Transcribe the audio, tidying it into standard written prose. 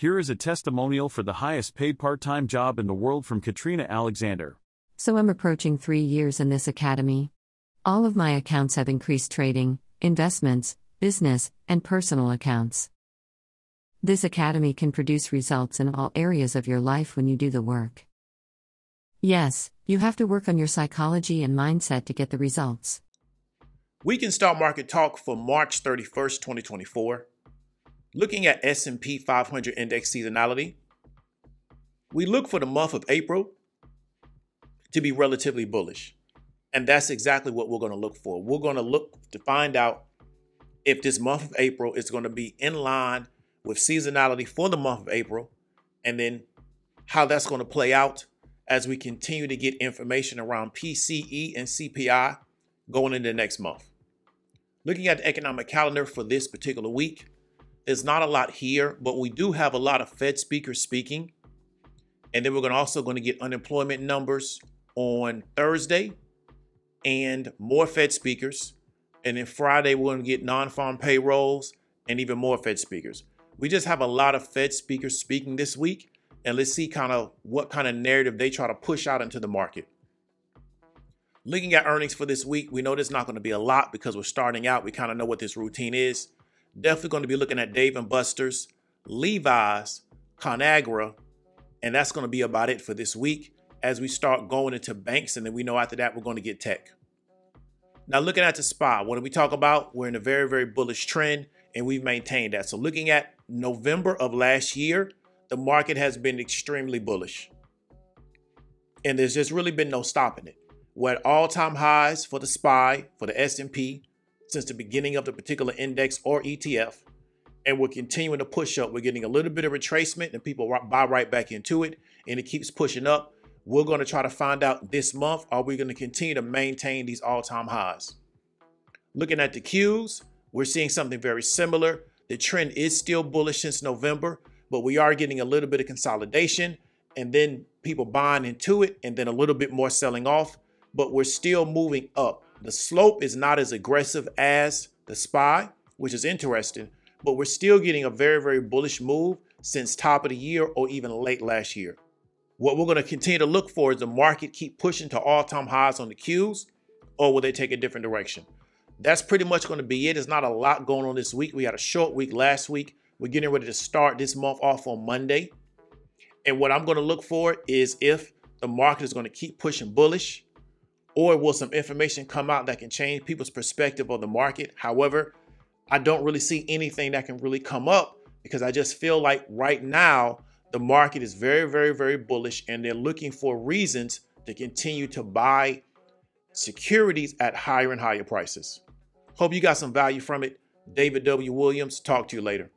Here is a testimonial for the highest paid part-time job in the world from Katrina Alexander. So I'm approaching 3 years in this academy. All of my accounts have increased: trading, investments, business, and personal accounts. This academy can produce results in all areas of your life when you do the work. Yes, you have to work on your psychology and mindset to get the results. We can start market talk for March 31st, 2024. Looking at S&P 500 index seasonality, we look for the month of April to be relatively bullish. And that's exactly what we're going to look for. We're going to look to find out if this month of April is going to be in line with seasonality for the month of April, and then how that's going to play out as we continue to get information around PCE and CPI going into next month. Looking at the economic calendar for this particular week, there's not a lot here, but we do have a lot of Fed speakers speaking. And then we're also going to get unemployment numbers on Thursday and more Fed speakers. And then Friday, we're going to get non-farm payrolls and even more Fed speakers. We just have a lot of Fed speakers speaking this week. And let's see what kind of narrative they try to push out into the market. Looking at earnings for this week, we know there's not going to be a lot because we're starting out. We kind of know what this routine is. Definitely going to be looking at Dave & Buster's, Levi's, ConAgra, and that's going to be about it for this week as we start going into banks, and then we know after that we're going to get tech. Now looking at the SPY, what do we talk about? We're in a very, very bullish trend, and we've maintained that. So looking at November of last year, the market has been extremely bullish, and there's just really been no stopping it. We're at all-time highs for the SPY, for the S&P, since the beginning of the particular index or ETF, and we're continuing to push up. We're getting a little bit of retracement, and people buy right back into it, and it keeps pushing up. We're going to try to find out this month, are we going to continue to maintain these all-time highs? Looking at the Qs, we're seeing something very similar. The trend is still bullish since November, but we are getting a little bit of consolidation, and then people buying into it, and then a little bit more selling off. But we're still moving up. The slope is not as aggressive as the SPY, which is interesting, but we're still getting a very, very bullish move since top of the year or even late last year. What we're going to continue to look for is the market keep pushing to all-time highs on the Qs, or will they take a different direction? That's pretty much going to be it. There's not a lot going on this week. We had a short week last week. We're getting ready to start this month off on Monday. And what I'm going to look for is if the market is going to keep pushing bullish, or will some information come out that can change people's perspective of the market? However, I don't really see anything that can really come up because I just feel like right now the market is very, very, very bullish, and they're looking for reasons to continue to buy securities at higher and higher prices. Hope you got some value from it. David W. Williams, talk to you later.